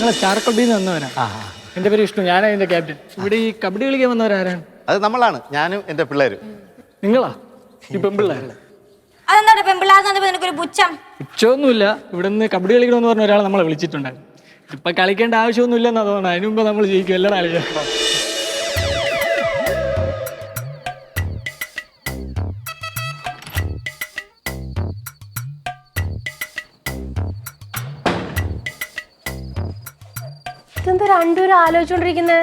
ഞങ്ങൾ സ്റ്റാർ ക്ലബ്ബിൽ നിന്ന് വന്നവരാ. എന്റെ പേര് വിഷ്ണു, ഞാനാ ഇതിന്റെ ക്യാപ്റ്റൻ. ഇവിടെ ഈ കബഡി കളിക്കാൻ വന്നവരാരാണ്? അത് നമ്മളാണ്, ഞാനും എന്റെ പിള്ളേരും. നിങ്ങളാ ഈ പെമ്പിള്ളേരല്ലേ? അതെന്താണ് പെമ്പിള്ളാർക്കൊരു പുച്ഛം? പുച്ഛമൊന്നുമില്ല. ഇവിടെ നിന്ന് കബഡി കളിക്കണമെന്ന് പറഞ്ഞ ഒരാൾ നമ്മളെ വിളിച്ചിട്ടുണ്ടായിരുന്നു. ഇപ്പൊ കളിക്കേണ്ട ആവശ്യമൊന്നും ഇല്ലെന്നാ തോന്നുന്നത്. അതിന് മുമ്പ് നമ്മൾ ജയിക്കും. എല്ലാം കളിയാ. ഇതെന്താ രണ്ടുപേരും ആലോചിച്ചോണ്ടിരിക്കുന്നേ?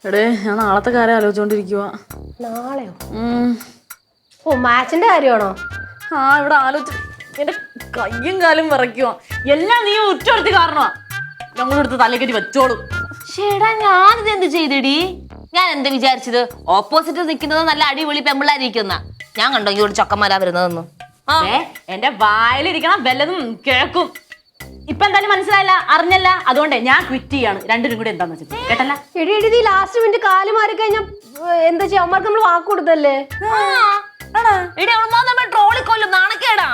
എടേ ഞാൻ നാളത്തെ കാര്യം ആലോചിച്ചോണ്ടിരിക്കുക. നാളെയോ? ഓ, മാച്ചിന്റെ കാര്യമാണോ? ആ ഇവിടെ ആലോചിച്ച് എന്റെ കയ്യും കാലും വിറയ്ക്കുവാ. എല്ലാം നീ ഉറ്റൊരുത്തി കാരണമാ. ഞങ്ങളെടുത്ത് തലക്കറ്റി വെച്ചോളും. ചേടാ ഞാനിത് എന്ത് ചെയ്തിടി? ഞാൻ എന്താ വിചാരിച്ചത്? ഓപ്പോസിറ്റ് നിൽക്കുന്നത് നല്ല അടിപൊളി പെമ്പിള്ളായിരിക്കുന്ന ഞാൻ കണ്ടോ ഈ ഒരു ചക്കന്മാരാ വരുന്നതെന്ന്. എന്റെ വായിലിരിക്കണം വല്ലതും കേക്കും. ഇപ്പൊ എന്തായാലും മനസ്സിലായില്ല, അറിഞ്ഞല്ല. അതുകൊണ്ട് ഞാൻ ക്വിറ്റ് ചെയ്യാണ്. രണ്ടുപേരും കൂടി എന്താന്ന് വെച്ചാൽ കേട്ടല്ല. എടി ലാസ്റ്റ് മിനിറ്റ് കാല് മാറി കഴിഞ്ഞാ എന്താ ചെയ്യാ? അമ്മമാർക്ക് നമ്മൾ വാക്ക് കൊടുത്തല്ലേ? ട്രോളിക്കൊല്ലും നാണക്കേടാ.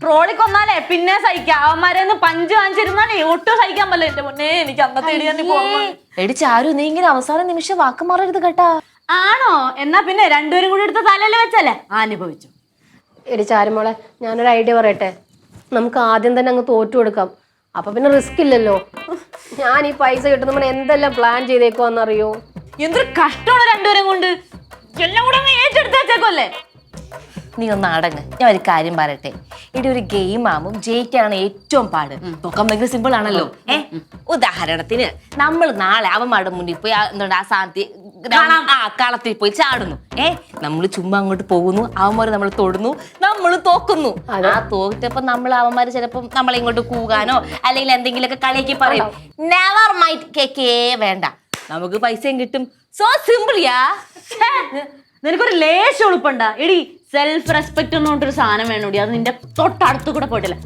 ട്രോളിക്കൊന്നാലേ പിന്നെ സഹിക്കാം. അവന്മാരെന്ന് പഞ്ച് വാങ്ങിച്ചിരുന്നാലേ ഒട്ടും സഹിക്കാൻ പറ്റില്ല. എന്റെ മുന്നേ എനിക്ക് അന്നത്തെ എടി ചാരു, നീ ഇങ്ങനെ അവസാന നിമിഷം വാക്ക് മാറരുത് കേട്ടാ. ആണോ? എന്നാ പിന്നെ രണ്ടുപേരും കൂടി എടുത്ത തലയിൽ വെച്ചല്ലേ അനുഭവിച്ചു. എടി ചാരുമോളെ, ഞാനൊരു ഐഡിയ പറയട്ടെ. നമുക്ക് ആദ്യം തന്നെ അങ്ങ് തോറ്റു കൊടുക്കാം. അപ്പൊ പിന്നെ റിസ്ക് ഇല്ലല്ലോ. ഞാൻ ഈ പൈസ കിട്ടുന്ന എന്തെല്ലാം പ്ലാൻ ചെയ്തേക്കുവാന്നറിയോ? എന്തൊരു കഷ്ടമാണ് രണ്ടുപേരും കൊണ്ട്. എല്ലാം കൂടെ അങ്ങ് ഏറ്റെടുത്ത് വെച്ചേക്കല്ലേ. നീ ഒന്ന് അടങ്ങ്. ഞാൻ ഒരു കാര്യം പറയട്ടെ. ഇവിടെ ഒരു ഗെയിം ആകുമ്പോൾ ജയിക്കാണ് ഏറ്റവും പാട്. നോക്കാൻ ഭയങ്കര സിമ്പിൾ ആണല്ലോ. ഉദാഹരണത്തിന് നമ്മൾ നാളെ അവന്മാരുടെ മുന്നിൽ പോയി എന്തുകൊണ്ട് ആ സ്ഥാനത്ത് കളത്തിൽ പോയി ചാടുന്നു. നമ്മൾ ചുമ്മാ അങ്ങോട്ട് പോകുന്നു, അവന്മാര് നമ്മൾ തൊടുന്നു, നമ്മൾ തോക്കുന്നു. ആ തോറ്റപ്പോ നമ്മൾ അവന്മാര് ചിലപ്പം നമ്മളെ ഇങ്ങോട്ട് കൂകാനോ അല്ലെങ്കിൽ എന്തെങ്കിലുമൊക്കെ കളിയാക്കി പറയും. നെവർ മൈൻഡ് കേക്കേ വേണ്ട, നമുക്ക് പൈസയും കിട്ടും. സോ സിമ്പിൾ യാ. നിനക്കൊരു ലേശം എളുപ്പുണ്ടാ എടി. സെൽഫ് റെസ്പെക്ട് എന്ന് പറഞ്ഞൊരു സാധനം വേണോടി. അത് നിന്റെ തൊട്ടടുത്ത് കൂടെ പോയിട്ടില്ല.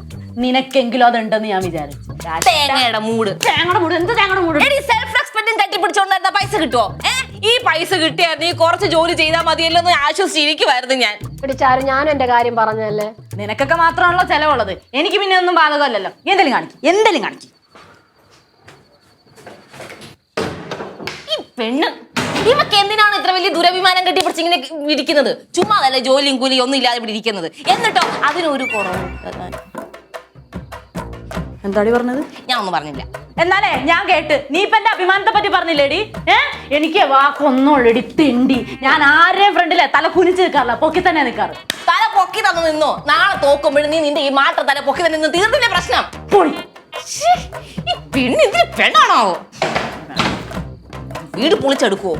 നിനക്കെങ്കിലും അതുണ്ടെന്ന് ഞാൻ വിചാരിച്ചു. തേങ്ങയുടെ മൂട്. തേങ്ങയുടെ മൂട്? എന്ത് തേങ്ങയുടെ മൂട്? സെൽഫ് റെസ്പെക്റ്റും തട്ടിപ്പിടിച്ചോണ്ടാ പൈസ കിട്ടുമോ? ഈ പൈസ കിട്ടിയായിരുന്നു ഈ കുറച്ച് ജോലി ചെയ്താൽ മതിയല്ലോ എന്ന് ആശ്വസിച്ചിരിക്കുവായിരുന്നു ഞാൻ. എടി ചാരു, ഞാനും എന്റെ കാര്യം പറഞ്ഞല്ലേ. നിനക്കൊക്കെ മാത്രമാണല്ലോ ചെലവുള്ളത്. എനിക്ക് പിന്നെ ഒന്നും ബാധകമല്ലല്ലോ. എന്തെങ്കിലും കാണിക്കും. ഈ പെണ്ണ് ഇവക്ക് എന്തിനാണ് ഇത്ര വലിയ ദുരഭിമാനം കെട്ടിപ്പിടിച്ച് ഇങ്ങനെ ഇരിക്കുന്നത്? ചുമ്മാതല്ലേ ജോലിയും കൂലിയും ഒന്നും ഇല്ലാതെ ഇവിടെ ഇരിക്കുന്നത്. എന്നിട്ടോ അതിനൊരു കുറവ്. എന്താടി പറഞ്ഞത്? ഞാൻ ഒന്നും പറഞ്ഞില്ല. എന്നാലേ ഞാൻ കേട്ട്. നീ ഇപ്പൊ എന്റെ അഭിമാനത്തെ പറ്റി പറഞ്ഞില്ലേടി? എനിക്ക് വാക്കൊന്നുള്ളടി തെണ്ടി. ഞാൻ ആരെയും ഫ്രണ്ടിലെ തല കുനിച്ച് നിൽക്കാറില്ല, പൊക്കി തന്നെ നിൽക്കാറ്. തല പൊക്കി തന്നു നിന്നോ? നാളെ തോക്കുമ്പോഴും നീ നിന്റെ ഈ മാറ്റ തല പൊക്കി തന്നെ നിന്ന് തീർന്നില്ലേ പ്രശ്നം? പൊളി. ഈ പെണ്ണ് ഇതിന് പെണ്ണാണോ? വീട് പൊളിച്ചെടുക്കുവോ?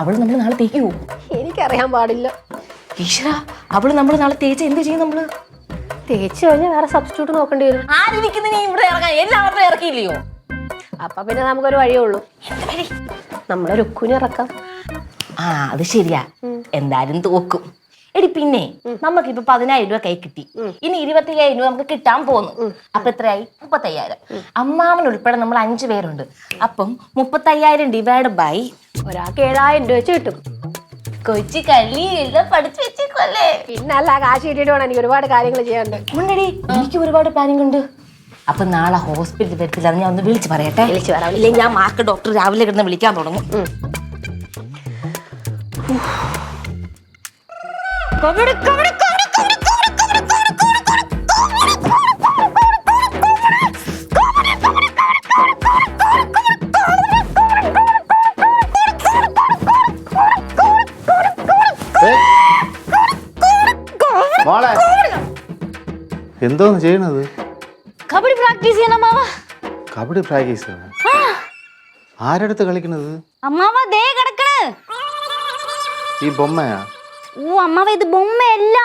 അവള് നമ്മള് നാളെ തേക്കുവോ? എനിക്കറിയാൻ പാടില്ല. ഈശ്വര, അവള് നമ്മള് നാളെ തേച്ച എന്ത് ചെയ്യും? നമ്മള് തേച്ച് കഴിഞ്ഞാൽ വേറെ സബ്സ്റ്റിറ്റ്യൂട്ട് നോക്കേണ്ടി വരും. ആരിക്കുന്ന നീ ഇവിടെ ഇറങ്ങാൻ എല്ലാവരും ഇറക്കിയില്ലയോ? അപ്പൊ പിന്നെ നമുക്കൊരു വഴിയേ ഉള്ളൂ. നമ്മളെ രുക്കുവിനെ ഇറക്കാം. അത് ശരിയാ. എന്തായാലും തോക്കും. എടി പിന്നെ നമുക്കിപ്പോ 10,000 രൂപ കൈ കിട്ടി. ഇനി 25,000 രൂപ നമുക്ക് കിട്ടാൻ പോകുന്നു. അപ്പൊ എത്രയായി? 35,000. അമ്മാവൻ ഉൾപ്പെടെ നമ്മൾ 5 പേരുണ്ട്. അപ്പം 35,000 ഡിവൈഡ് ബൈ ഒരാൾക്ക് 7,000 രൂപ വെച്ച് കിട്ടും. കൊച്ചി കളി എല്ലാം പഠിച്ചു വെച്ചേക്കല്ലേ. പിന്നല്ല, കാശ് കിട്ടിയിട്ട് വേണം. എനിക്ക് ഒരുപാട് കാര്യങ്ങൾ ചെയ്യാനുണ്ട്. ഉണ്ടടി, എനിക്ക് ഒരുപാട് പ്ലാനിങ് ഉണ്ട്. അപ്പൊ നാളെ ഹോസ്പിറ്റലിൽ വരത്തില്ല. ഞാൻ ഒന്ന് വിളിച്ച് പറയട്ടെ. ഇല്ലെങ്കിൽ ഞാൻ മാർക്ക് ഡോക്ടർ രാവിലെ കിടന്ന് വിളിക്കാൻ തുടങ്ങും. മോളെ എന്തോന്ന് ചെയ്യണത്? കബഡി പ്രാക്ടീസ് ചെയ്യണം അമ്മാവ. കബഡി പ്രാക്ടീസ്? ആരടുത്ത് കളിക്കണത്? അമ്മാവ ദേ കിടക്കണ്. ഈ ബൊമ്മയാ? ഓ അമ്മാവ, ഇത് ബൊമ്മയല്ല,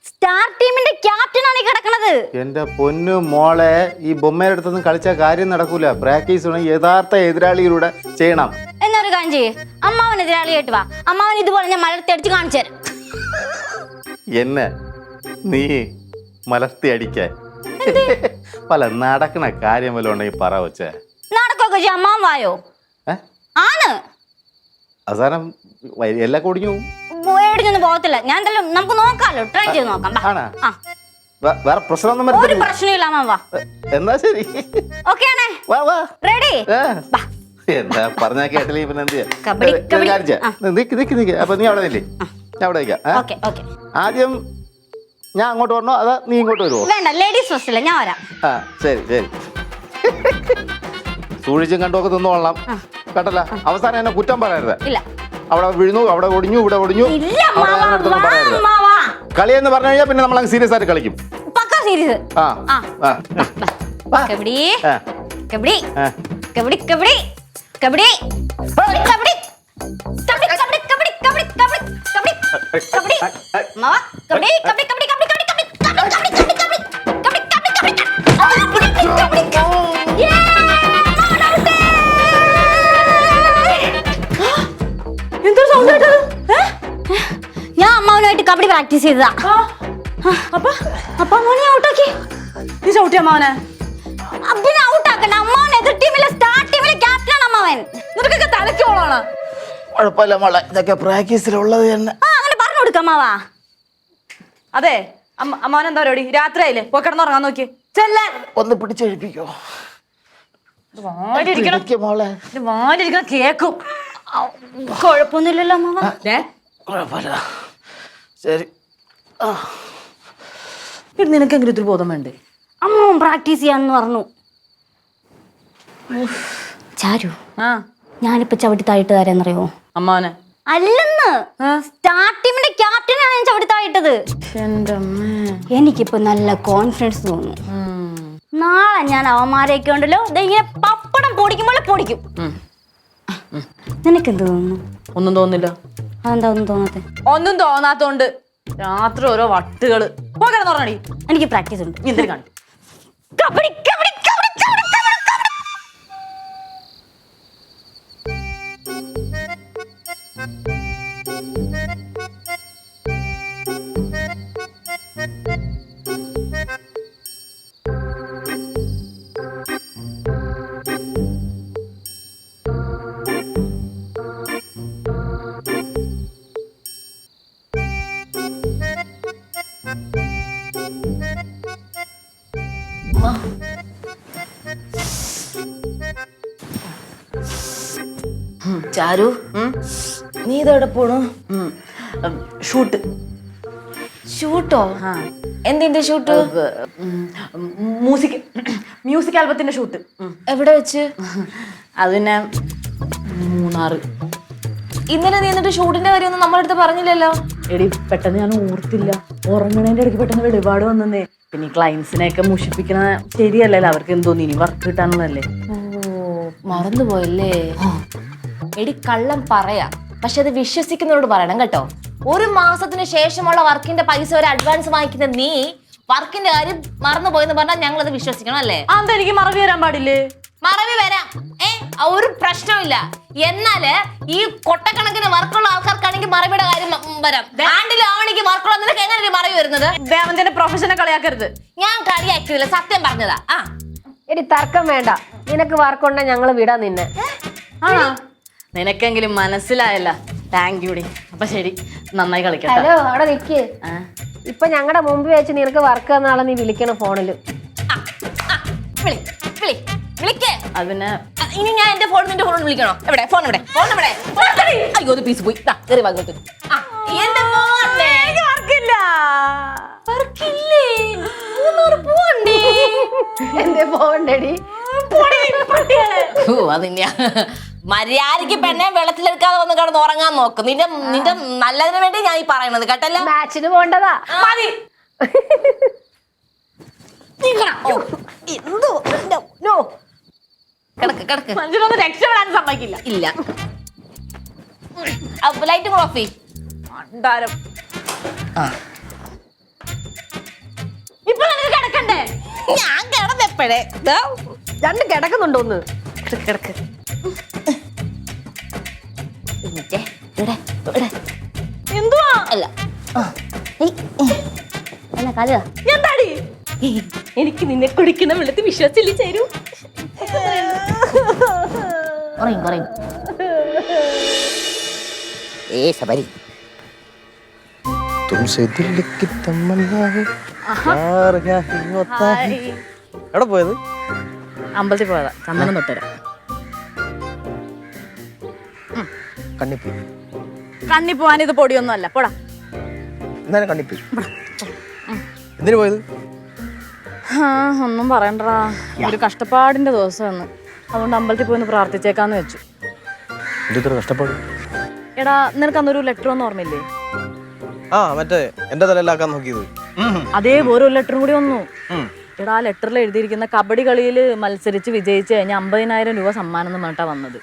സ്റ്റാർ ടീമിന്റെ ക്യാപ്റ്റൻ ആണ് ഈ കിടക്കണത്. എന്റെ പൊന്നു മോളെ, ഈ ബൊമ്മയുടെ അടുത്തൊന്നും കളിച്ചാൽ കാര്യം നടക്കൂല. പ്രാക്ടീസ് യഥാർത്ഥ എതിരാളിയിലൂടെ ചെയ്യണം. എന്നൊരു കാര്യം ചെയ്യേ, അമ്മാവൻ എതിരാളിയായിട്ട് വാ. അമ്മാവൻ ഇതുപോലെ ഞാൻ മലർത്തിയടിച്ച് കാണിച്ചു തരാം. എന്നെ നീ മലർത്തി അടിക്കാൻ പല നടക്കണ കാര്യം വല്ല ഉണ്ടെങ്കിൽ പറ വെച്ചേ. നടക്കൊക്കെ ചെയ്യ. അമ്മാവൻ വായോ? ആണ് അവസാനം എല്ലാം കൊടിഞ്ഞു പോകത്തില്ല. ഞാൻ എന്തായാലും നമുക്ക് നോക്കാമല്ലോ, ട്രൈ ചെയ്ത് നോക്കാം. വേറെ പ്രശ്നമൊന്നും ഒരു വരത്തില്ല. പ്രശ്നമില്ല അമ്മാവ. എന്നാ ശരി. ഓക്കേ ആണേ? വാ വാ. റെഡി? ഏ. എന്താ പറഞ്ഞാ കേട്ടില്ലേ പിന്നെ എന്ത് ചെയ്യാ? കബഡി, കബഡി. നിക്ക്. അപ്പൊ നീ അവിടെ നില്ലേ? ഞാൻ അവിടെ നിൽക്കാം. Okay okay. ആദ്യം ഞാൻ അങ്ങോട്ട് വരണോ അതോ നീ ഇങ്ങോട്ട് വരുമോ? വേണ്ട, ലേഡീസ് ഫസ്റ്റ് അല്ലേ, ഞാൻ വരാം. ആ ശരി. സൂക്ഷിച്ചും കണ്ടുമൊക്കെ തിന്നോളാം കേട്ടല്ല. അവസാനം എന്നെ കുറ്റം പറയരുത്. ഇല്ല അവിടെ വീഴുന്നു, അവിടെ ഒടിഞ്ഞു, ഇവിടെ ഒടിഞ്ഞു. ഇല്ല അമ്മാവ, വാ പറയരുത്. അമ്മാവ. കളി എന്ന് പറഞ്ഞു കഴിഞ്ഞാൽ പിന്നെ നമ്മൾ അങ്ങ് സീരിയസ് ആയിട്ട് കളിക്കും. പക്കാ സീരിയസ്. ആ ആ. ആ. കബഡി ആ. കബഡി ആ. കബഡി കബഡി കബഡി കബഡി കബഡി കബഡി കബഡി കബഡി കബഡി കബഡി കബഡി മാവ കബഡി കബഡി കബഡി കബഡി കബഡി കബഡി കബഡി കബഡി കബഡി ഞാൻ അമ്മാവനുമായിട്ട് കബഡി പ്രാക്ടീസ് ചെയ്തതാ. അപ്പൊ മോനെ ഔട്ടാക്കി. നീ ചവിട്ടി അമ്മാവനെ. പിന്നെ ഔട്ടാക്കണ്ട. അമ്മാവൻ എതിർ ടീമിലെ സ്റ്റാർ ടീമിലെ ക്യാപ്റ്റനാണ് അമ്മാവൻ. നിനക്കൊക്കെ തലക്കോളാണ്. കുഴപ്പമില്ല മോളെ, ഇതൊക്കെ പ്രാക്ടീസിലുള്ളത് തന്നെ. ആ അങ്ങനെ പറഞ്ഞു കൊടുക്കാം അമ്മാവാ. അതെ അമ്മാവൻ എന്താ പരിപാടി? രാത്രിയായില്ലേ, പോയി കിടന്നുറങ്ങാൻ നോക്കി. ചെല്ലാൻ ഒന്ന് പിടിച്ചെഴുപ്പിക്കോ മോളെ. വാലിരിക്കുന്ന കേക്കും. കുഴപ്പമൊന്നുമില്ലല്ലോ അമ്മാവ. കുഴപ്പമില്ല. ശരി. നിനക്കെങ്കിലും ഇത്തിരി ബോധം വേണ്ടേ? അമ്മാവൻ പ്രാക്ടീസ് ചെയ്യാന്ന് പറഞ്ഞു. ചാരു, ആ ഞാനിപ്പോ ചവിട്ടി താഴിട്ട് തരാന്നറിയോ? അമ്മാവനെ അല്ലെന്ന്, സ്റ്റാർ ടീമിന്റെ ക്യാപ്റ്റനാണ് ഞാൻ ചവിട്ടി താഴിട്ടത്. എനിക്കിപ്പോ നല്ല കോൺഫിഡൻസ് തോന്നുന്നു. നാളെ ഞാൻ അവന്മാരെയൊക്കെ ഉണ്ടല്ലോ ഇങ്ങനെ പപ്പടം പൊടിക്കുമ്പോൾ പൊടിക്കും. നിനക്കെന്ത് തോന്നുന്നു? ഒന്നും തോന്നില്ല. അതെന്താ ഒന്നും തോന്നാത്തെ? ഒന്നും തോന്നാത്തോണ്ട് രാത്രി ഓരോ വട്ടുകള്. പോയി കിടന്നുറങ്ങടി. എനിക്ക് പ്രാക്ടീസ് ഉണ്ട്. നീ എന്തിനു കാണും? കബഡി കബഡി കബഡി കബഡി കബഡി. ചാരു, നീ ഇതെവിടെ പോണു? ഷൂട്ട്. ഷൂട്ടോ? എന്തിന്റെ ഷൂട്ട്? Music ആൽബത്തിന്റെ shoot. എവിടെ വെച്ച്? അത് പിന്നെ മൂന്നാറ്. ഇന്നലെ നീ എന്നിട്ട് ഷൂട്ടിന്റെ കാര്യമൊന്നും നമ്മുടെ അടുത്ത് പറഞ്ഞില്ലല്ലോ. എടി പെട്ടെന്ന് ഞാൻ ഓർത്തില്ല. ഉറങ്ങണേന്റെ ഇടയ്ക്ക് പെട്ടെന്ന് വെളിപാട് വന്നേ. പിന്നെ ഈ ക്ലയൻസിനെയൊക്കെ മുഷിപ്പിക്കണ ശരിയല്ലല്ലോ. അവർക്ക് എന്തോന്നു ഇനി വർക്ക് കിട്ടാനുള്ളതല്ലേ. ഓ, മറന്നുപോയല്ലേ. എടി, കള്ളം പറയാ, പക്ഷെ അത് വിശ്വസിക്കുന്നവരോട് പറയണം കേട്ടോ. ഒരു മാസത്തിന് ശേഷമുള്ള വർക്കിന്റെ പൈസ ഒരു അഡ്വാൻസ് വാങ്ങിക്കുന്ന നീ വർക്കിന്റെ കാര്യം മറന്നുപോയെന്ന് പറഞ്ഞാൽ ഞങ്ങൾ അത് വിശ്വസിക്കണം അല്ലേ? അതെന്താ എനിക്ക് മറവി വരാൻ പാടില്ലേ? മറവി വരാം, ഒരു പ്രശ്നമില്ല. എന്നാല് ഈ കൊട്ടക്കണക്കിന് വർക്കുള്ള ആൾക്കാർക്കാണെങ്കിൽ മറവിയുടെ കാര്യം വരാം. ആണ്ടിലാവണിക്ക് വർക്കുള്ള നിനക്ക് എങ്ങനെ മറവി വരുന്നത്? ദേവന്റെ പ്രൊഫഷനെ കളിയാക്കരുത്. ഞാൻ കളിയാക്കിയില്ല, സത്യം പറഞ്ഞതാ. ആ എടി തർക്കം വേണ്ട. നിനക്ക് വർക്കുണ്ടെ ഞങ്ങള് വിടാൻ നിന്നെ. ആണോ? നിനക്കെങ്കിലും മനസ്സിലായല്ല. Thank UT. അപ്പൊ ശരി, നന്നായി കളിക്കട്ടെ. ഹലോ, അവിടെ നിക്ക്. ഇപ്പൊ ഞങ്ങളുടെ മുമ്പ് വെച്ച് നിനക്ക് വർക്ക് തന്നാളെ നീ വിളിക്കണം ഫോണില്. അത് പിന്നെ ഇനി ഞാൻ എന്റെ ഫോൺ നിന്റെ ഫോൺ വിളിക്കണോ? എവിടെ ഫോൺ? എവിടെ ഫോൺ? എവിടെ? അയ്യോ, ഒരു പീസ് പോയി. എന്റെ വർക്കില്ല. വർക്കില്ലേ? എന്റെ ഫോണ്ടടി. അതിന്റെയാ മര്യാദക്ക് പെണ്ണെ വെള്ളത്തിലെടുക്കാതെ വന്ന് കിടന്ന് ഉറങ്ങാൻ നോക്ക്. നിന്റെ നല്ലതിന് വേണ്ടി ഞാൻ ഈ പറയണത് കേട്ടല്ലോ. മാച്ചിന് പോണ്ടതാ. മതി. കിടക്ക് കിടക്ക്. മഞ്ജുനൊന്നും രക്ഷപ്പെടാൻ സമ്മതിക്കില്ല. ഇല്ല. Light of. ഇപ്പൊ നിനക്ക് കിടക്കണ്ടേ? ഞാൻ കിടന്നെപ്പോഴേ രണ്ട് കിടക്കുന്നുണ്ടോന്ന്. കിടക്ക്. എന്തുവാ? അല്ല, കാലുക. എന്താടി? എനിക്ക് നിന്നെ കുടിക്കുന്ന വെള്ളത്തിൽ വിശ്വാസമില്ല. ചേരൂ. കുറയും. तुमसे दिल की तमन्ना है എവിടെ പോയത്? അമ്പലത്തിൽ പോയതാ, ചന്ദനം തൊട്ടുതരാം. കണ്ണിപ്പോയി. കണ്ണി പോവാൻ ഇത് പൊടിയൊന്നും അല്ല, പോടാ. എന്നാലും കണ്ണിപ്പോയി. എന്തിനു പോയത്? ഒന്നും പറയണ്ടടാ, ഒരു കഷ്ടപ്പാടിന്റെ ദിവസമാണ്. അതുകൊണ്ട് അമ്പലത്തിൽ പോയി പ്രാർത്ഥിച്ചേക്കാന്ന് വെച്ചു. എന്തിത്ര കഷ്ടപ്പാട്? എടാ, നിനക്ക് അന്നൊരു ലെറ്റർ ഒന്നും ഓർമ്മയില്ലേ? ആ, മറ്റേ എന്റെ തലയിലാക്കാൻ നോക്കിയത്. അതേപോലെ ഒരു ലെറ്ററും കൂടി വന്നു. എടാ, ആ ലെറ്ററിൽ എഴുതിയിരിക്കുന്ന കബഡി കളിയിൽ മത്സരിച്ച് വിജയിച്ച് കഴിഞ്ഞാൽ 50,000 രൂപ സമ്മാനം എന്ന് പറഞ്ഞിട്ടാ വന്നത്.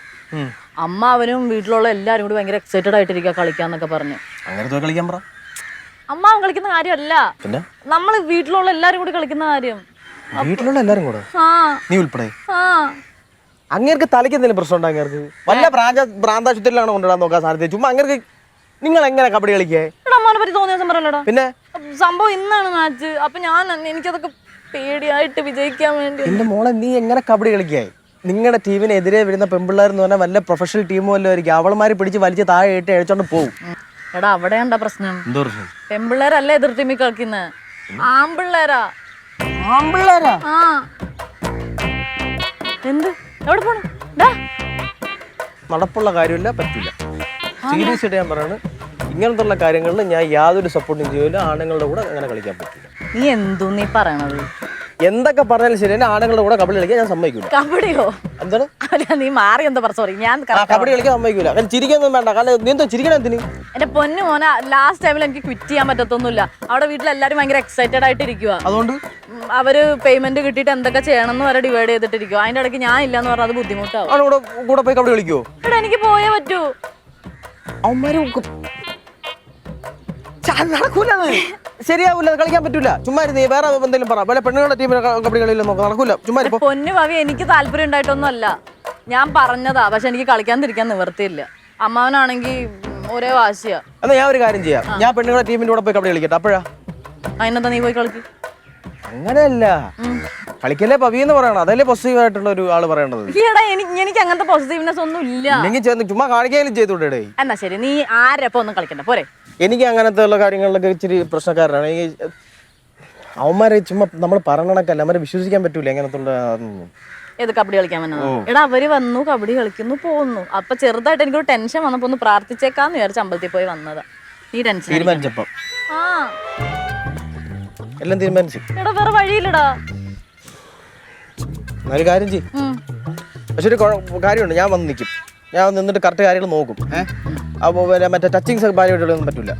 അമ്മ അവനും വീട്ടിലുള്ള എല്ലാരും കൂടി ഭയങ്കര എക്സൈറ്റഡ് ആയിട്ടിരിക്കുക കളിക്കാന്നൊക്കെ പറഞ്ഞു. അങ്ങനെ കളിക്കാൻ പറ. അമ്മ അവൻ കളിക്കുന്ന കാര്യമല്ല, പിന്നെ നമ്മള് വീട്ടിലുള്ള എല്ലാരും കൂടി കളിക്കുന്ന കാര്യം. വീട്ടിലുള്ള എല്ലാരും കൂടെ? ആ നീ ഉൾപ്പെടെ? ആ അങ്ങേർക്ക് തലയ്ക്ക് എന്തെങ്കിലും പ്രശ്നം ഉണ്ടോ? അങ്ങേർക്ക് വല്ല ഭ്രാന്താശുപത്രിയിലാണ് കൊണ്ടുവിടാൻ നോക്കാൻ സാധ്യത. ചുമ്മാ അങ്ങേർക്ക് നിങ്ങൾ എങ്ങനെ കബഡി കളിക്കേ? എടാ, അമ്മാനെ പറ്റി തോന്നിയ ദിവസം പറയലടാ. പിന്നെ സംഭവം ഇന്നാണ് മാച്ച്. അപ്പൊ എനിക്കതൊക്കെ പേടിയായിട്ട് വിജയിക്കാൻ വേണ്ടി. എന്റെ മോളെ, നീ എങ്ങനെ കബഡി കളിക്കായി? നിങ്ങളുടെ ടീമിനെതിരെ വരുന്ന പെമ്പിള്ളേർ എന്ന് പറഞ്ഞാൽ വല്ല പ്രൊഫഷണൽ ടീമോ വല്ലതും ആയിരിക്കും. അവളമാരെ പിടിച്ച് വലിച്ച് താഴെ ഇട്ട് അഴിച്ചോണ്ട് പോകും. എടാ, അവിടെയുണ്ടാ പ്രശ്നം. എന്തോ പ്രശ്നം? പെമ്പിള്ളേരല്ല എതിർ ടീമിൽ കളിക്കുന്നത്, ആമ്പിള്ളേരാ. ആമ്പിള്ളേരാ? ആ. എന്ത്? എവിടെ പോണു? നടപ്പുള്ള കാര്യമില്ല, പറ്റില്ല. സീരിയസ് ആയിട്ട് ഞാൻ പറയാണ്, ഇങ്ങനത്തുള്ള കാര്യങ്ങളിൽ ഞാൻ യാതൊരു സപ്പോർട്ടും ചെയ്യില്ല. ആണുങ്ങളുടെ കൂടെ അങ്ങനെ കളിക്കാൻ പറ്റില്ല. നീ എന്തോ നീ പറയണത്? എന്തൊക്കെ പറഞ്ഞാലും ശരി, എന്നെ ആണുങ്ങളുടെ കൂടെ കബഡി കളിക്കാൻ ഞാൻ സമ്മതിക്കൂല. കബഡിയോ? എന്താണ്? നീ മാറി എന്താ പറ? സോറി, ഞാൻ കബഡി കളിക്കാൻ സമ്മതിക്കൂല. കാരണം ചിരിക്കൊന്നും വേണ്ട. കാരണം നീ എന്തോ ചിരിക്കണം എന്തിന്? എന്റെ പൊന്നു മോനെ, ലാസ്റ്റ് ടൈമിൽ എനിക്ക് ക്വിറ്റ് ചെയ്യാൻ പറ്റത്തൊന്നുമില്ല. അവിടെ വീട്ടിലെല്ലാരും ഭയങ്കര എക്സൈറ്റഡ് ആയിട്ട് ഇരിക്കുക. അതുകൊണ്ട് അവര് പേയ്മെന്റ് കിട്ടിയിട്ട് എന്തൊക്കെ ചെയ്യണം എന്ന് വരെ ഡിവൈഡ് ചെയ്തിട്ടിരിക്കുക. അതിന്റെ ഇടയ്ക്ക് ഞാൻ ഇല്ലാന്ന് പറഞ്ഞാൽ അത് ബുദ്ധിമുട്ടാവും. അവനോട് കൂടെ പോയി കബഡി കളിക്കുവോ? എടാ, എനിക്ക് പോയേ പറ്റൂ. അവന്മാര് നടക്കൂല, ശരിയാവൂല, കളിക്കാൻ പറ്റൂല. ചുമ്മാ നീ വേറെ എന്തെങ്കിലും പറ. വല്ല പെണ്ണുങ്ങളുടെ ടീമിനെ കബഡി കളിയില്ല നോക്കാം, നടക്കൂല. ചുമ്മാ പൊന്നു ഭാവി, എനിക്ക് താല്പര്യം ഉണ്ടായിട്ടൊന്നും അല്ല, ഞാൻ പറഞ്ഞതാ. പക്ഷെ എനിക്ക് കളിക്കാൻ തിരിക്കാൻ നിവർത്തിയില്ല. അമ്മാവനാണെങ്കിൽ ഒരേ വാശിയാ. എന്നാ ഞാൻ ഒരു കാര്യം ചെയ്യാം, ഞാൻ പെണ്ണുങ്ങളുടെ ടീമിന്റെ കൂടെ പോയി കബഡി കളിക്കട്ടെ. അപ്പോഴാ? അതിനെന്താ നീ പോയി കളിക്ക്. അങ്ങനെയല്ല, കളിക്കല്ലേ പവി എന്ന് പറയണം. അതല്ലേ പോസിറ്റീവ് ആയിട്ടുള്ള ഒരു ആള് പറയേണ്ടത്. ഈടാ, എനിക്ക് അങ്ങനത്തെ പോസിറ്റീവ്നെസ് ഒന്നും ഇല്ല. ഇല്ലെങ്കിൽ ചുമ്മാ കാണിക്കാനും ചെയ്തോട്ടെ. എന്നാ ശരി, നീ ആരപ്പോ ഒന്നും കളിക്കണ്ട, പോരെ. എനിക്ക് അങ്ങനത്തെ ഉള്ള കാര്യങ്ങളിലൊക്കെ ഇച്ചിരി പ്രശ്നക്കാരനാണ്. അവന്മാരെ ചുമ്മാ നമ്മൾ പറയണക്കല്ല, അവരെ വിശ്വസിക്കാൻ പറ്റൂല. അങ്ങനത്തെ ഏത് കബഡി കളിക്കാൻ വന്നത്? എടാ, അവര് വന്നു, കബഡി കളിക്കുന്നു, പോകുന്നു. അപ്പൊ ചെറുതായിട്ട് എനിക്കൊരു ടെൻഷൻ വന്നപ്പോ ഒന്ന് പ്രാർത്ഥിച്ചേക്കാന്ന് വിചാരിച്ച അമ്പലത്തിൽ പോയി വന്നതാ. നീ ടെൻഷൻ തീരുമാനിച്ചപ്പോ ആ എല്ലാം തീരുമാനിച്ചു. എടാ, വേറെ വഴിയില്ലടാ. ഒരു കാര്യം ചെയ്യും. പക്ഷെ ഒരു കാര്യമുണ്ട്, ഞാൻ വന്ന് നിൽക്കും. ഞാൻ നിന്നിട്ട് കറക്റ്റ് കാര്യങ്ങൾ നോക്കും. അപ്പോൾ മറ്റേ ടച്ചിങ്സ് പരിപാടികളൊന്നും പറ്റൂല.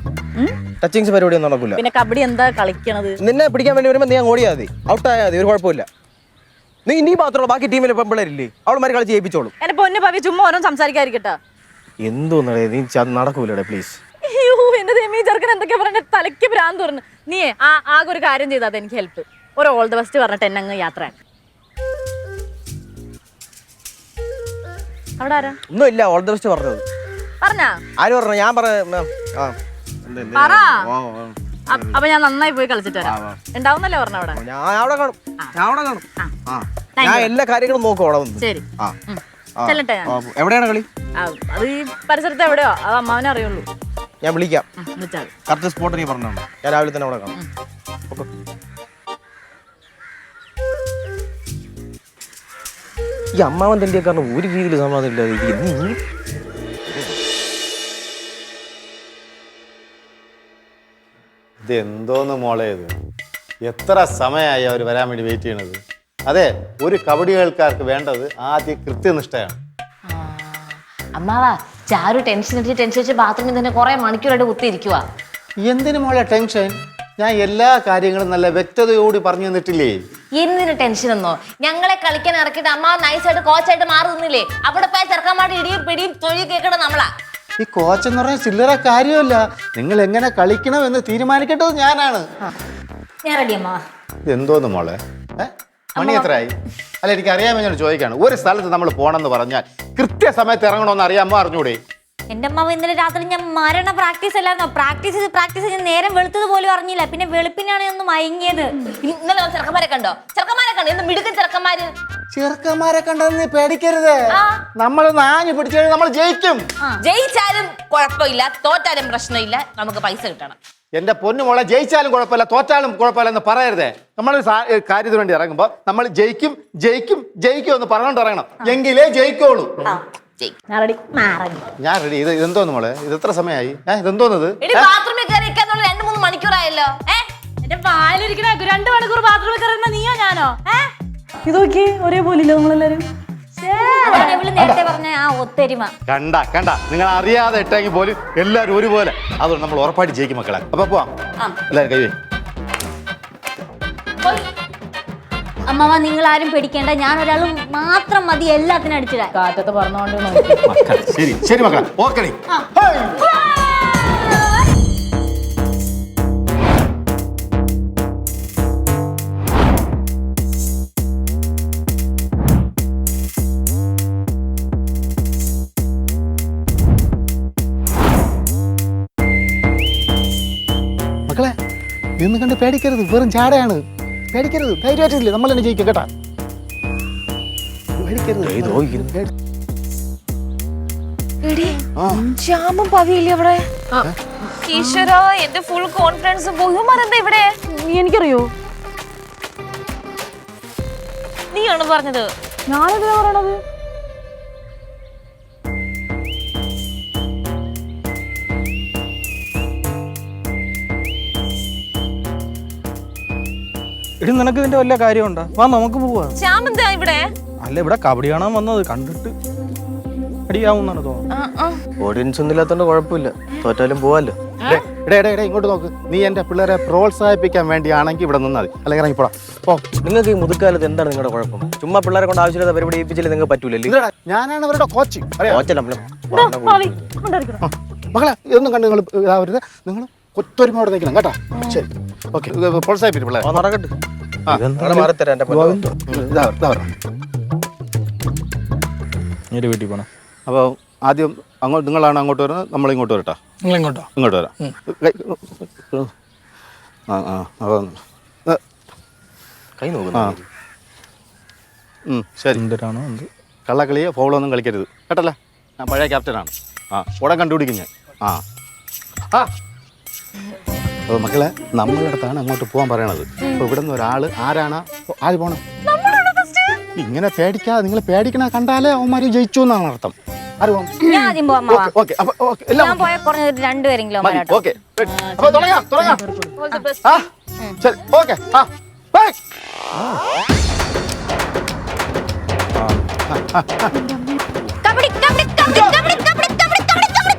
ടച്ചിങ്സ് പരിപാടിയൊന്നും നടക്കില്ല. പിന്നെ കബഡി എന്താ കളിക്കണത്? നിന്നെ പിടിക്കാൻ വേണ്ടി വരുമ്പോൾ നീ ഓടിയാൽ മതി, ഔട്ടായാൽ മതി, ഒരു കുഴപ്പമില്ല. നീ മാത്രമല്ല, ബാക്കി ടീമിൽ പെമ്പിള്ളേരില്ലേ, അവളുമാരെ കളിച്ച് ജയിപ്പിച്ചോളും. എന്റെ പൊന്നു പവി, ചുമ്മാ ഓരോ സംസാരിക്കാതിരിക്കട്ടെ. എന്തോന്നടേ നീ നടക്കൂലേ പ്ലീസ്. എന്റെ ദൈവമേ, ചെറുക്കൻ എന്തൊക്കെയാ പറഞ്ഞ, തലയ്ക്ക് ഭ്രാന്ത് പറഞ്ഞു. നീ ആകെ ഒരു കാര്യം ചെയ്താൽ എനിക്ക് ഹെൽപ്പ്. ഒരു ഓൾ ദ ബെസ്റ്റ് പറഞ്ഞിട്ട് എന്നെ അങ്ങ് യാത്ര. അവിടെ ആരാ? ഒന്നും ഇല്ല, ഓൾ ദ ബെസ്റ്റ് പറഞ്ഞത്. പറഞ്ഞാ? ആര് പറഞ്ഞു? ഞാൻ പറ. അപ്പൊ ഞാൻ നന്നായി പോയി കളിച്ചിട്ട് വരാം. ഉണ്ടാവുന്നല്ലേ പറഞ്ഞ അവിടെ? ഞാൻ അവിടെ കാണും. ഞാൻ എല്ലാ കാര്യങ്ങളും നോക്കും അവിടെ വന്ന്. ശരി, ചെല്ലട്ടെ. എവിടെയാണ് കളി? അത് ഈ പരിസരത്ത് എവിടെയോ, അത് അമ്മാവനെ അറിയുള്ളൂ. ഞാൻ വിളിക്കാം. വിളിച്ചാൽ കറക്റ്റ് സ്പോട്ട് നീ പറഞ്ഞാണ്. ഞാൻ രാവിലെ തന്നെ അവിടെ കാണും. ഈ അമ്മാവൻ തന്റെ കാരണം ഒരു രീതിയിൽ സമാധാനം ഇല്ലാതെ ഇത് എന്തോന്ന് മോളെ, ഇത് എത്ര സമയമായി അവർ വരാൻ വേണ്ടി വെയിറ്റ് ചെയ്യണത്. അതെ, ഒരു കബഡി കളിക്കാർക്ക് വേണ്ടത് ആദ്യം കൃത്യനിഷ്ഠയാണ്. അമ്മാവാ, ചാരു ടെൻഷൻ അടിച്ച് ബാത്റൂമിൽ തന്നെ കുറെ മണിക്കൂറായിട്ട് കുത്തിയിരിക്കുക. എന്തിനു മോളെ ടെൻഷൻ? ഞാൻ എല്ലാ കാര്യങ്ങളും നല്ല വ്യക്തതയോട് പറഞ്ഞു തന്നിട്ടില്ലേ? എന്തിനു ടെൻഷൻ എന്നോ? ഞങ്ങളെ കളിക്കാൻ ഇറക്കിയിട്ട് അമ്മ നൈസായിട്ട് കോച്ചായിട്ട് മാറി നിന്നില്ലേ? അവിടെ പോയ ചെറുക്കന്മാരുടെ ഇടിയും പിടിയും തൊഴിൽ കേൾക്കണം നമ്മളാ. ഈ കോച്ചെന്ന് പറഞ്ഞാൽ ചില്ലറ കാര്യമല്ല. നിങ്ങൾ എങ്ങനെ കളിക്കണം എന്ന് തീരുമാനിക്കേണ്ടത് ഞാനാണ്. ഞാൻ റെഡി അമ്മ. എന്തോന്ന് മോളെ, മണി എത്രയായി? അല്ല, എനിക്ക് അറിയാമെന്ന് ഞാൻ ചോദിക്കാണ്. ഒരു സ്ഥലത്ത് നമ്മൾ പോകണമെന്ന് പറഞ്ഞാൽ കൃത്യസമയത്ത് ഇറങ്ങണമെന്ന് അറിയാമോ? അറിഞ്ഞൂടെ? എന്റെ അമ്മാവ് ഇന്നലെ രാത്രി ഞാൻ മരണ പ്രാക്ടീസ് അല്ലായിരുന്നോ? പ്രാക്ടീസ് ഞാൻ നേരം വെളുത്തത് പോലും അറിഞ്ഞില്ല. പിന്നെ വെളുപ്പിനാണ് ഒന്ന് മയങ്ങിയത്. ഇന്നലെ ചെറുക്കന്മാരെ കണ്ടോ? എന്ത് മിടുക്കൻ ചെറുക്കന്മാര്. ചെറുക്കന്മാരെ കണ്ടെന്ന് പേടിക്കരുത്. നമ്മൾ നാഞ്ഞു പിടിച്ചു നമ്മൾ ജയിക്കും. ജയിച്ചാലും കുഴപ്പമില്ല, തോറ്റാലും പ്രശ്നമില്ല, നമുക്ക് പൈസ കിട്ടണം. എന്റെ പൊന്നു മോളെ ജയിച്ചാലും കുഴപ്പമില്ല തോറ്റാലും കുഴപ്പമില്ല എന്ന് പറയരുതേ. നമ്മളൊരു കാര്യത്തിന് വേണ്ടി ഇറങ്ങുമ്പോൾ നമ്മൾ ജയിക്കും ജയിക്കും ജയിക്കും എന്ന് പറഞ്ഞോണ്ട് ഇറങ്ങണം, എങ്കിലേ ജയിക്കുള്ളൂ. ഞാൻ റെഡി. ഇത് എന്തോന്ന് മോളെ, ഇത് എത്ര സമയമായി? ഇതെന്തോന്നത്? ബാത്റൂമിൽ കയറിയിരിക്കാന്നുള്ള 2-3 മണിക്കൂറായല്ലോ. എന്റെ വായിലിരിക്കണ 2 മണിക്കൂർ ബാത്റൂമിൽ കയറുന്ന നീയോ ഞാനോ? ഇതൊക്കെ ഒരേപോലില്ല നമ്മളെല്ലാരും. നേരത്തെ പറഞ്ഞ ആ ഒത്തൊരുമ കണ്ട നിങ്ങൾ അറിയാതെ ഇട്ടെങ്കിൽ പോലും എല്ലാവരും ഒരുപോലെ. അതുകൊണ്ട് നമ്മൾ ഉറപ്പായിട്ട് ജയിക്കും മക്കളെ. അപ്പൊ പോവാം എല്ലാവരും കൈവേ. അമ്മമ്മ നിങ്ങൾ ആരും പേടിക്കേണ്ട, ഞാൻ ഒരാളും മാത്രം മതി എല്ലാത്തിനും അടിച്ചിടാൻ. കാറ്റത്ത് പറഞ്ഞോണ്ട് ശരി ശരി മക്കളെ, ഓക്കെ. മക്കളെ ഇന്ന് കണ്ട് പേടിക്കരുത്, വെറും ചാടയാണ്. പേടിക്കരുത്, ധൈര്യമായിട്ടില്ലേ, നമ്മൾ തന്നെ ജയിക്കും കേട്ടാ. പേടിക്കരുത്. ശ്യാമും പവിയില്ലേ അവിടെ? ഈശ്വര, എന്റെ ഫുൾ കോൺഫിഡൻസ് ബഹുമാനെന്താ ഇവിടെ? എനിക്കറിയോ? നീയാണ് പറഞ്ഞത്. ഞാനെന്തിനാ പറയണത്? എടി നിനക്ക് ഇതിന്റെ വല്ല കാര്യമുണ്ടോ? വാ നമുക്ക് പോവാ. ശ്യാം എന്താ ഇവിടെ? അല്ല ഇവിടെ കബഡി കാണാൻ വന്നത്, കണ്ടിട്ട് അടിയാവുന്നാണ് തോന്നുന്നത്. ഓഡിയൻസ് ഒന്നും ഇല്ലാത്തോണ്ട് കുഴപ്പമില്ല, തോറ്റാലും പോവാല്ലോ. ഇങ്ങോട്ട് നോക്ക്. നീ എന്റെ പിള്ളേരെ പ്രോത്സാഹിപ്പിക്കാൻ വേണ്ടിയാണെങ്കിൽ ഇവിടെ നിന്നാൽ മതി, അല്ലെങ്കിൽ ഇറങ്ങിപ്പോടാ. നിങ്ങൾക്ക് ഈ മുതുക്കാലത്ത് എന്താണ് നിങ്ങളുടെ കുഴപ്പം? ചുമ്മാ പിള്ളേരെ കൊണ്ട് ആവശ്യമില്ലാത്ത പരിപാടി ഏൽപ്പിച്ചില്ലേ നിങ്ങൾക്ക് പറ്റൂലല്ലേ? ഞാനാണ് അവരുടെ കോച്ച്. മക്കളെ ഇതൊന്നും കണ്ട് നിങ്ങൾ ഇതാവരുത്. നിങ്ങൾ ഒത്തൊരുമയോടെ നിൽക്കണം കേട്ടോ. ശരി, ഓക്കെ. പ്രോത്സാഹിപ്പിക്കും പിള്ളേരെ. നടക്കട്ടെ. വീട്ടിൽ പോണം. അപ്പോൾ ആദ്യം നിങ്ങളാണ് അങ്ങോട്ട് വരുന്നത്, നമ്മൾ ഇങ്ങോട്ട് വരട്ടാ? നിങ്ങളിങ്ങോട്ടോ? ഇങ്ങോട്ട് വരാം. അപ്പോൾ കൈ നോക്കുന്നു. ശരി. എന്തിനാണോ എന്ത് കള്ളക്കളിയോ ഫൗളൊന്നും കളിക്കരുത് കേട്ടല്ലേ. ഞാൻ പഴയ ക്യാപ്റ്റനാണ്. ഉടൻ കണ്ടുപിടിക്കും ഞാൻ. അപ്പോൾ മക്കളെ നമ്മളുടെ അടുത്താണ് അങ്ങോട്ട് പോകാൻ പറയണത്. അപ്പോൾ ഇവിടെ നിന്ന് ഒരാൾ ആരാണ് പോണം? ഇങ്ങനെ പേടിക്കാതെ, നിങ്ങൾ പേടിക്കണ കണ്ടാലേ അവന്മാർ ജയിച്ചു എന്നാണ് അർത്ഥം. ആര് പോകാം? ഞാൻ ആദ്യം പോവാം. ഓക്കെ എല്ലാം ഞാൻ പോയ കുറഞ്ഞ 2 പേരെങ്കിലും വരാട്ടോ. ഓക്കെ. അപ്പോൾ തുടങ്ങാം. ശരി, ഓക്കെ. ബൈ. കബഡി കബഡി കബഡി കബഡി കബഡി കബഡി കബഡി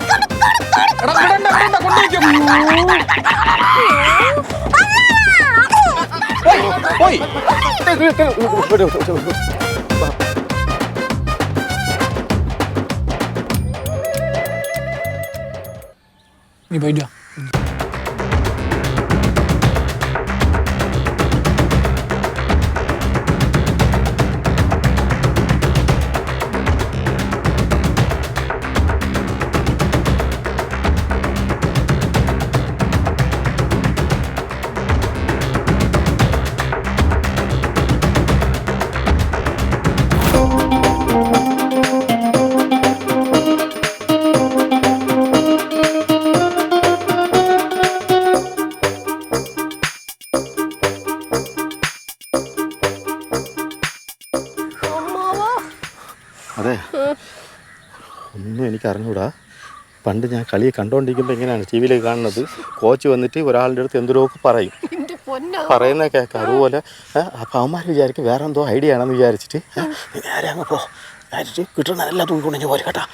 നീ പോയിട്ടോ. അതെ, ഒന്നും എനിക്ക് അറിഞ്ഞൂടാ. പണ്ട് ഞാൻ കളി കണ്ടുകൊണ്ടിരിക്കുമ്പോൾ എങ്ങനെയാണ് ടി വിയിലേക്ക് കാണുന്നത്, കോച്ച് വന്നിട്ട് ഒരാളുടെ അടുത്ത് എന്തൊക്കെ പറയും, പറയുന്ന കേൾക്കാം. അതുപോലെ അപ്പം അവന്മാർ വിചാരിക്കും വേറെ എന്തോ ഐഡിയ ആണെന്ന് വിചാരിച്ചിട്ട് നേരെ അങ്ങ് പോ വിചാരിച്ചിട്ട് കിട്ടുന്ന എല്ലാം തൂക്കിക്കൊണ്ടു പോലെ കേട്ടാ.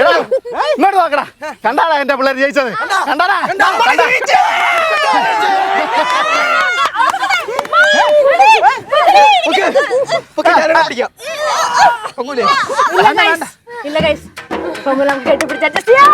എടാ, ഇങ്ങോട്ട് നോക്കടാ. കണ്ടാടാ എന്റെ പിള്ളേർ ജയിച്ചത്? കണ്ടാടാ? ഇല്ല ഗൈസ് നമുക്ക് കെട്ടിപ്പിടിച്ച് adjust ചെയ്യാം.